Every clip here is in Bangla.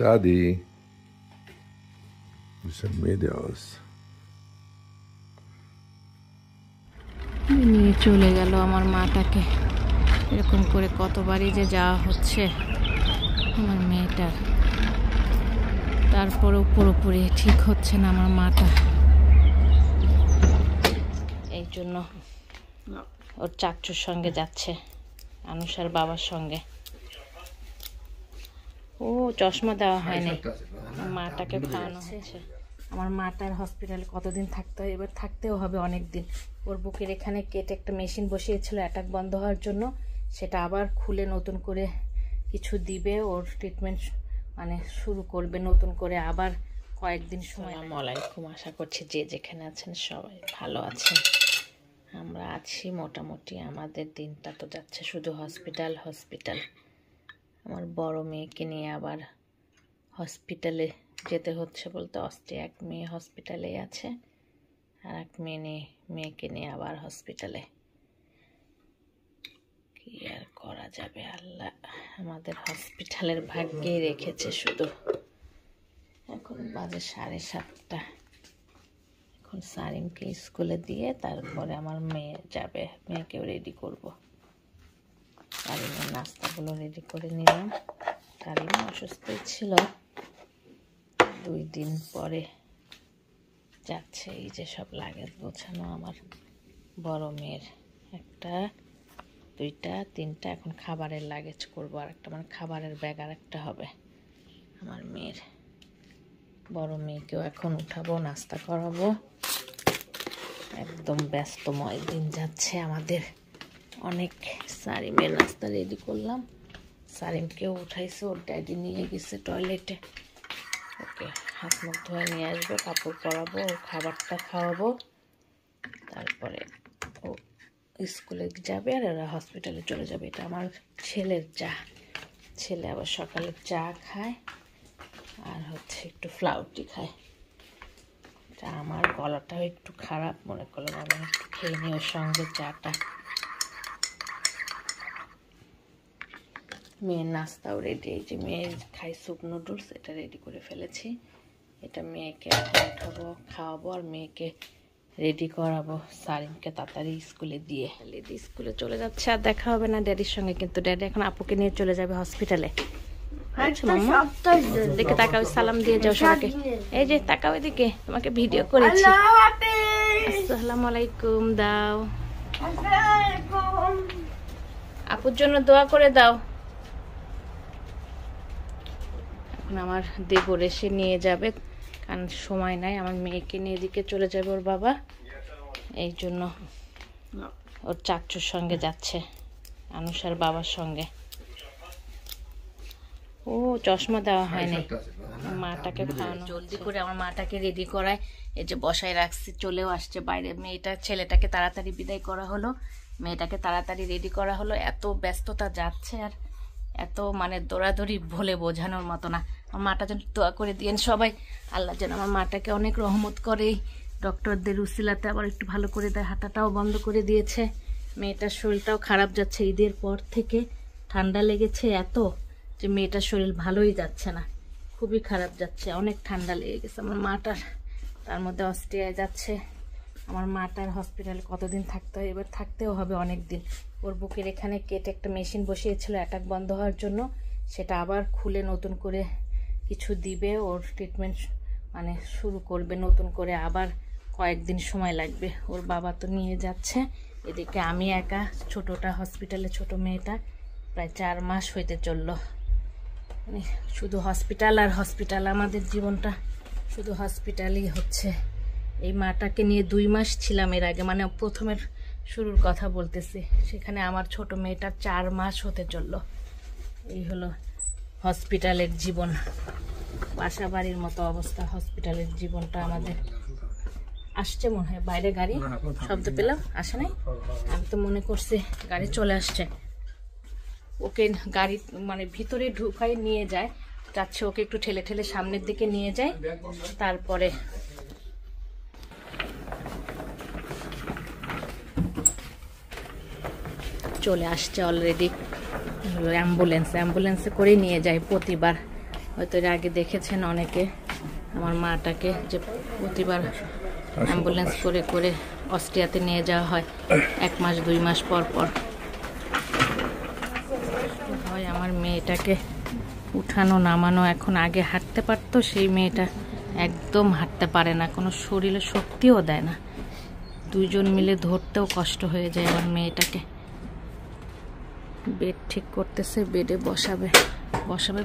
Shadi. You send videos. নিয়ে চলে গেল আমার মাটাকে। এরকম করে কতবারই যে যাওয়া হচ্ছে আমার মেয়েটার, তারপরেও পুরোপুরি ঠিক হচ্ছে না আমার মাটা। এই জন্য ওর চাচুর সঙ্গে যাচ্ছে, আনুষার বাবার সঙ্গে। ও চশমা দেওয়া হয়নি, মাটাকে খাওয়ানো হচ্ছে। আমার মাটার হসপিটালে কতদিন থাকতে হয়, এবার থাকতেও হবে অনেক দিন। ওর বুকের এখানে কেটে একটা মেশিন বসিয়েছিল অ্যাটাক বন্ধ হওয়ার জন্য, সেটা আবার খুলে নতুন করে কিছু দিবে, ওর ট্রিটমেন্ট মানে শুরু করবে নতুন করে আবার কয়েকদিন সময়। আসসালামু আলাইকুম, আশা করছি যে যেখানে আছেন সবাই ভালো আছেন। আমরা আছি মোটামুটি, আমাদের দিনটা তো যাচ্ছে শুধু হসপিটাল হসপিটাল। আমার বড় মেয়েকে নিয়ে আবার হসপিটালে যেতে হচ্ছে বলতে এক মেয়ে হসপিটালে আছে আর এক মেয়েকে নিয়ে আবার হসপিটালে। কি আর করা যাবে, আল্লাহ আমাদের হসপিটালের ভাগ্যেই রেখেছে শুধু। এখন বাজে 7:30। এখন সারিমকে স্কুলে দিয়ে তারপরে আমার মেয়ে যাবে, মেয়েকেও রেডি করব। সারিমের নাস্তাগুলো রেডি করে নিলাম। সারিম অসুস্থই ছিল, 2 দিন পরে যাচ্ছে। এই যে সব লাগেজ গোছানো আমার বড় মেয়ের, 1টা 2টা 3টা। এখন খাবারের লাগেজ করবো, আর একটা মানে খাবারের ব্যাগ আর একটা হবে আমার মেয়ের। বড় মেয়েকেও এখন উঠাবো, নাস্তা করাবো। একদম ব্যস্তময় দিন যাচ্ছে আমাদের অনেক। সারিমের নাস্তা রেডি করলাম, সারিমকেও উঠাইছে, ওর ড্যাডি নিয়ে গেছে টয়লেটে। ওকে হাত মুখ ধোয়া নিয়ে আসবো, কাপড় পরাবো, ওর খাবারটা খাওয়াবো, তারপরে ও স্কুলে যাবে আর ওরা হসপিটালে চলে যাবে। এটা আমার ছেলের চা, ছেলে আবার সকালে চা খায় আর একটু ফ্লাউটি খায়। তা আমার গলাটাও একটু খারাপ, মনে করলাম আমি একটু খেয়ে নিই ওর সঙ্গে চাটা। মেয়ের নাস্তাও রেডি, এই যে মেয়ে খাই স্যুপ নুডলস, এটা রেডি করে ফেলেছি। এটা মেয়েকে উঠাবো, খাওয়াবো আর মেয়েকে রেডি করাবো সারিমকে তাড়াতাড়ি স্কুলে দিয়ে। লেডি স্কুলে চলে যাচ্ছে, আর দেখা হবে না ড্যাডির সঙ্গে, কিন্তু ড্যাডি এখন আপুকে নিয়ে চলে যাবে হসপিটালে। দেখে তাকাও, সালাম দিয়ে যাও সবাইকে। এই যে তাকাও এদিকে, তোমাকে ভিডিও করেছি। আসসালামু আলাইকুম দাও, আপুর জন্য দোয়া করে দাও। এখন আমার দেবর এসে নিয়ে যাবে, কারণ সময় নাই, আমার মেয়েকে নিয়ে এদিকে চলে যাবে ওর বাবা। এই জন্য ওর চাচুর সঙ্গে যাচ্ছে, আনুষার বাবার সঙ্গে। ও চশমা দেওয়া হয়নি, মাটাকে খাওয়ানো। জলদি করে আমার মাটাকে রেডি করায়, এই যে বসায় রাখছি, চলেও আসছে বাইরে। ছেলেটাকে তাড়াতাড়ি বিদায় করা হলো, মেয়েটাকে তাড়াতাড়ি রেডি করা হলো। এত ব্যস্ততা যাচ্ছে আর এত মানে দৌড়াদৌড়ি বলে বোঝানোর মতো না। আমার মাটা যেন দোয়া করে দিয়েন সবাই, আল্লাহ যেন আমার মাটাকে অনেক রহমত করে, ডক্টরদের উসিলাতে আবার একটু ভালো করে দেয়। হাঁটাটাও বন্ধ করে দিয়েছে, মেয়েটার শরীরটাও খারাপ যাচ্ছে। ঈদের পর থেকে ঠান্ডা লেগেছে এত যে মেয়েটার শরীর ভালোই যাচ্ছে না, খুবই খারাপ যাচ্ছে, অনেক ঠান্ডা লেগে গেছে আমার মাটার। তার মধ্যে অস্ট্রিয়ায় যাচ্ছে। আমার মাটার হসপিটালে কতদিন থাকতে হয়, এবার থাকতেও হবে অনেক দিন। ওর বুকের এখানে কেটে একটা মেশিন বসিয়েছিল অ্যাটাক বন্ধ হওয়ার জন্য, সেটা আবার খুলে নতুন করে কিছু দিবে, ওর ট্রিটমেন্ট মানে শুরু করবে নতুন করে আবার কয়েকদিন সময় লাগবে। ওর বাবা তো নিয়ে যাচ্ছে, এদিকে আমি একা। ছোটটা হসপিটালে, ছোট মেয়েটা প্রায় 4 মাস হইতে চললো। মানে শুধু হসপিটাল আর হসপিটাল, আমাদের জীবনটা শুধু হসপিটালই হচ্ছে। এই মাটাকে নিয়ে 2 মাস ছিলাম এর আগে, মানে প্রথমের শুরুর কথা বলতেছি। সেখানে আমার ছোট মেয়েটার 4 মাস হতে চললো। এই হলো হসপিটালের জীবন, বাসা বাড়ির মতো অবস্থা হসপিটালের জীবনটা আমাদের। আসছে মনে হয় বাইরে গাড়ি, শব্দ পেলাম, আসে নাই? আমি তো মনে করছি গাড়ি চলে আসছে। ওকে গাড়ি মানে ভিতরে ঢুকাই নিয়ে যায়, যাচ্ছে ওকে একটু ঠেলে ঠেলে সামনের দিকে নিয়ে যায়, তারপরে চলে আসছে অলরেডি। অ্যাম্বুলেন্সে করে নিয়ে যায় প্রতিবার, হয়তো এর আগে দেখেছেন অনেকে আমার মাটাকে, যে প্রতিবার অ্যাম্বুলেন্স করে করে অস্ট্রিয়াতে নিয়ে যাওয়া হয় 1 মাস 2 মাস পর পর। হয় আমার মেয়েটাকে উঠানো নামানো। এখন আগে হাঁটতে পারতো, সেই মেয়েটা একদম হাঁটতে পারে না, কোনো শরীরে শক্তিও দেয় না। 2 জন মিলে ধরতেও কষ্ট হয়ে যায় আমার মেয়েটাকে। বেড ঠিক করতেছে, বেডে বসাবে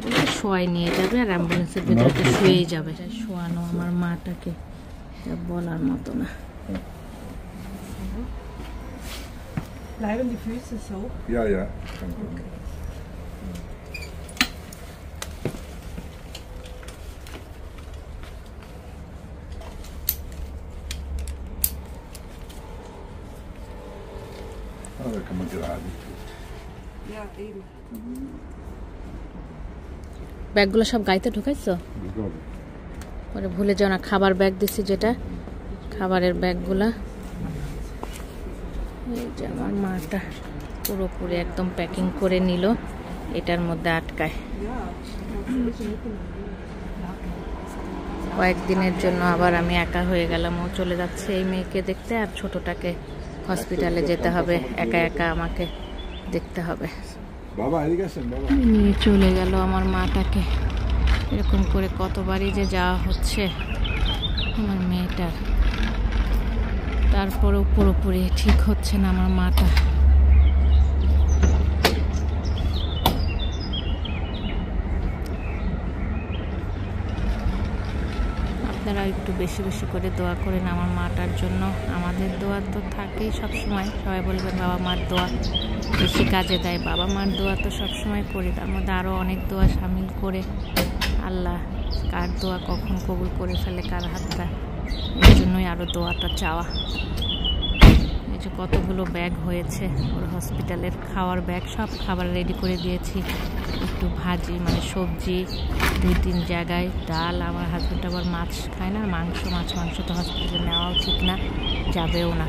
বলতে শোয়াই নিয়ে যাবে আর অ্যাম্বুলেন্সের ভিতরে শুয়েই যাবে। শোয়ানো আমার মাটাকে বলার মতো না। Bleiben die Füße so? Ja, ja. Ah, da kann man gerade. Ja, eben. ব্যাগগুলো সব গাইতে ঢুকাইছো? পরে ভুলে যাও না, খাবার ব্যাগ দিছি, যেটা খাবারের ব্যাগগুলা। এই যে আমার মাটা পুরোপুরি একদম প্যাকিং করে নিল, এটার মধ্যে আটকায়। কয়েকদিনের জন্য আবার আমি একা হয়ে গেলাম, ও চলে যাচ্ছে এই মেয়েকে দেখতে, আর ছোটটাকে হসপিটালে যেতে হবে, একা একা আমাকে দেখতে হবে। নিয়ে চলে গেল আমার মাটাকে। এরকম করে কতবারই যে যাওয়া হচ্ছে আমার মেয়েটার, তারপরেও পুরোপুরি ঠিক হচ্ছে না আমার মাটা। আপনারা একটু বেশি বেশি করে দোয়া করেন আমার মাটার জন্য। আমাদের দোয়া তো থাকেই সবসময়, সবাই বলবেন বাবা মার দোয়া বেশি কাজে দেয়। বাবা মার দোয়া তো সবসময় করি, তার মধ্যে আরও অনেক দোয়া সামিল করে। আল্লাহ কার দোয়া কখন কবুল করে ফেলে কার হাতটা, এর জন্যই আরও দোয়াটা চাওয়া। এই যে কতগুলো ব্যাগ হয়েছে ওর হসপিটালের, খাওয়ার ব্যাগ, সব খাবার রেডি করে দিয়েছি। একটু ভাজি মানে সবজি 2-3 জায়গায়, ডাল। আমার হাজব্যান্ড আবার মাছ খায় না, মাংস তো হসপিটালে নেওয়াও ঠিক না, যাবেও না।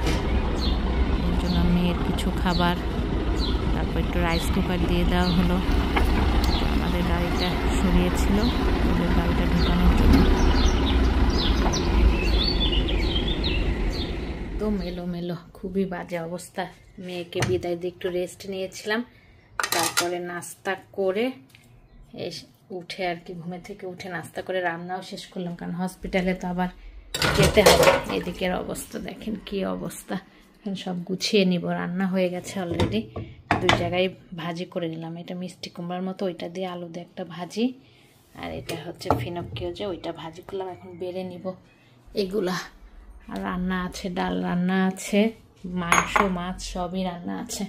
এর জন্য মেয়ের কিছু খাবার, তারপর একটু রাইস কুকার দিয়ে দেওয়া হলো। আমাদের গাড়িটা সরিয়েছিল, ওদের গাড়িটা ঢুকানোর জন্য। তো মেলো খুবই বাজে অবস্থা। মেয়েকে বিদায় দিয়ে একটু রেস্ট নিয়েছিলাম, তারপরে নাস্তা করে উঠে আর কি, ঘুমে থেকে উঠে নাস্তা করে রান্নাও শেষ করলাম, কারণ হসপিটালে তো আবার যেতে হবে। এদিকের অবস্থা দেখেন কি অবস্থা। এখন সব গুছিয়ে নিব। রান্না হয়ে গেছে অলরেডি, 2 জায়গায় ভাজি করে নিলাম। এটা মিষ্টি কুমড়ার মতো, ওইটা দিয়ে আলু দিয়ে একটা ভাজি, আর এটা হচ্ছে ফিনকিও, যে ওইটা ভাজি করলাম। এখন বেড়ে নিব এগুলা। আর রান্না আছে, ডাল রান্না আছে, মাংস মাছ সবই রান্না আছে।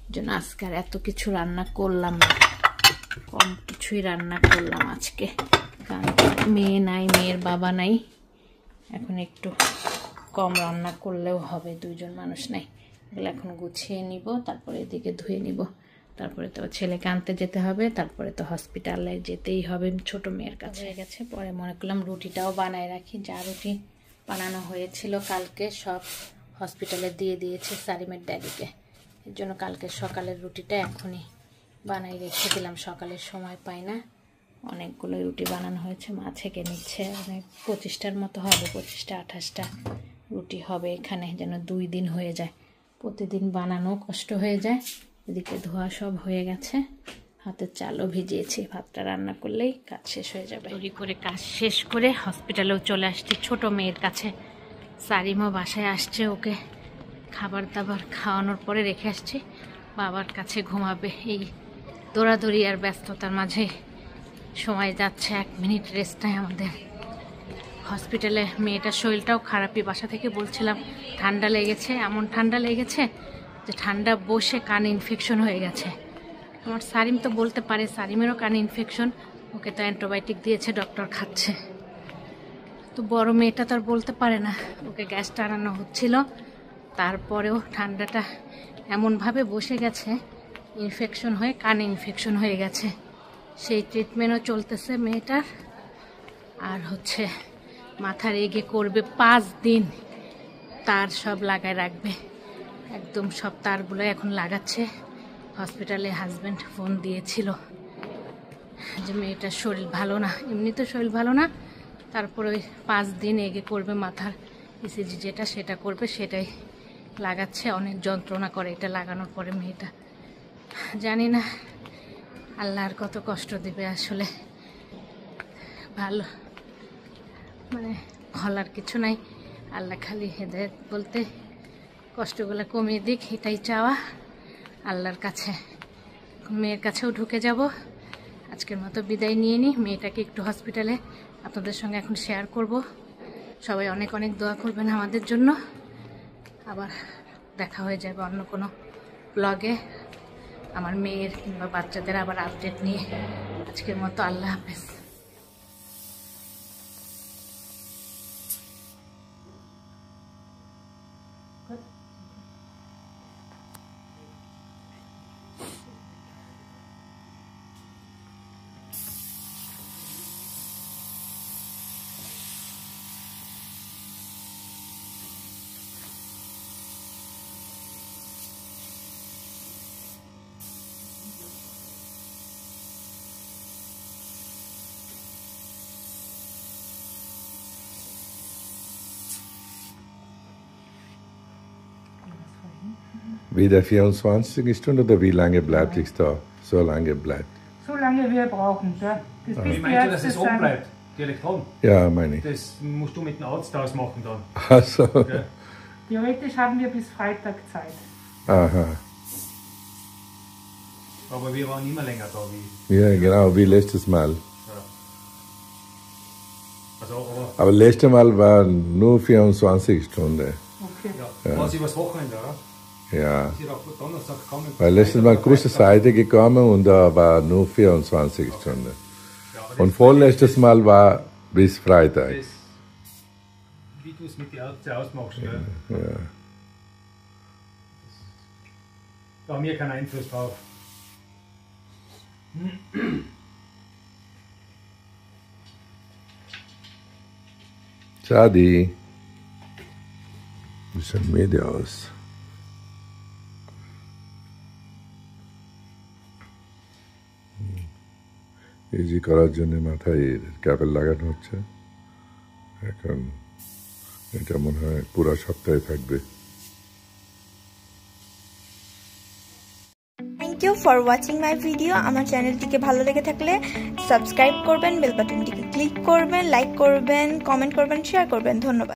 এই জন্য আজকে আর এত কিছু রান্না করলাম না, কম কিছুই রান্না করলাম আজকে, কারণ মেয়ে নাই, মেয়ের বাবা নাই। এখন একটু কম রান্না করলেও হবে, 2 জন মানুষ নাই। এগুলো এখন গুছিয়ে নিব, তারপরে এদিকে ধুয়ে নিব। তারপরে তো ছেলেকে আনতে যেতে হবে, তারপরে তো হসপিটালে যেতেই হবে ছোট মেয়ের কাছে। হয়ে গেছে, পরে মনে করলাম রুটিটাও বানায় রাখি। যা রুটি বানানো হয়েছিল কালকে সব হসপিটালে দিয়ে দিয়েছে সারিমের ড্যাডিকে। এর জন্য কালকে সকালের রুটিটা এখনই বানাই রেখে দিলাম, সকালের সময় পাই না। অনেকগুলো রুটি বানানো হয়েছে, মা ছেঁকে নিচ্ছে। অনেক 25টার মতো হবে, 25টা 28টা রুটি হবে এখানে, যেন 2 দিন হয়ে যায়। প্রতিদিন বানানো কষ্ট হয়ে যায়। এদিকে ধোয়া সব হয়ে গেছে, হাতের চালও ভিজিয়েছি। ভাতটা রান্না করলেই কাজ শেষ হয়ে যাবে। তৈরি করে কাজ শেষ করে হসপিটালেও চলে আসছি ছোট মেয়ের কাছে। সারিমও বাসায় আসছে, ওকে খাবার দাবার খাওয়ানোর পরে রেখে আসছি, বাবার কাছে ঘুমাবে। এই দৌড়াদৌড়ি আর ব্যস্ততার মাঝে সময় যাচ্ছে, 1 মিনিট রেস্ট নাই আমাদের। হসপিটালে মেয়েটার শরীরটাও খারাপই, বাসা থেকে বলছিলাম ঠান্ডা লেগেছে, এমন ঠান্ডা লেগেছে যে ঠান্ডা বসে কান ইনফেকশন হয়ে গেছে। আমার সারিম তো বলতে পারে, সারিমেরও কান ইনফেকশন, ওকে তো অ্যান্টিবায়োটিক দিয়েছে, ডক্টর খাচ্ছে। তো বড় মেয়েটা তো আর বলতে পারে না, ওকে গ্যাস টানানো হচ্ছিল, তারপরেও ঠান্ডাটা এমনভাবে বসে গেছে, ইনফেকশন হয়ে কানে ইনফেকশন হয়ে গেছে। সেই ট্রিটমেন্টও চলতেছে মেয়েটার। আর হচ্ছে মাথা রেগে করবে 5 দিন, তার সব লাগায় রাখবে, একদম সব তারগুলো এখন লাগাচ্ছে। হসপিটালে হাজব্যান্ড ফোন দিয়েছিল, যে মেয়েটার শরীর ভালো না, এমনিতে শরীর ভালো না, তারপরে ওই 5 দিন এগে করবে মাথার ইসিজি যেটা সেটা করবে, সেটাই লাগাচ্ছে। অনেক যন্ত্রণা করে এটা লাগানোর পরে মেয়েটা। জানি না আল্লাহর কত কষ্ট দিবে আসলে, ভালো মানে বলার কিছু নাই। আল্লাহ খালি হেদায়েত বলতে কষ্টগুলো কমিয়ে দিক, এটাই চাওয়া আল্লাহর কাছে। মেয়ের কাছেও ঢুকে যাব। আজকের মতো বিদায় নিয়ে নিই। মেয়েটাকে একটু হসপিটালে আপনাদের সঙ্গে এখন শেয়ার করব। সবাই অনেক অনেক দোয়া করবেন আমাদের জন্য। আবার দেখা হয়ে যাবে অন্য কোনো ব্লগে আমার মেয়ের কিংবা বাচ্চাদের আবার আপডেট নিয়ে। আজকের মতো আল্লাহ হাফেজ। Wieder 24 Stunden oder wie lange bleibt es da? So lange bleibt. So lange wir brauchen, ja. Das bis Wie die meinst du, dass Ärzte es oben sagen, bleibt, die Elektroden? Ja, meine ich. Das musst du mit dem Arzt ausmachen dann. Also, Ja. theoretisch haben wir bis Freitag Zeit. aha. Aber wir waren immer länger da wie. Ja, genau, wie letztes Mal. Ja. Also, Aber letztes Mal war nur 24 Stunden. Okay. ja. War sie übers Wochenende, oder? Ja. Sie hat auch Donnerstag gekommen. Weil letztes Mal große Seite gekommen und da war nur 24 Stunden. Ja, aber Und vorletztes Mal war bis Freitag. das, wie du es mit den Ärzten ausmachst, gell? Ja. Da haben wir keinen Einfluss drauf. Schadi. Wie sieht Media aus? Easy করার জন্য মাথায় ক্যাপেল লাগানো হচ্ছে। এখন এটা মনে হয় পুরো সপ্তাহে থাকবে। Thank you for watching my video. আমার চ্যানেলটিকে ভালো লেগে থাকলে সাবস্ক্রাইব করবেন, বেল বাটনটিকে ক্লিক করবেন, লাইক করবেন, কমেন্ট করবেন, শেয়ার করবেন। ধন্যবাদ।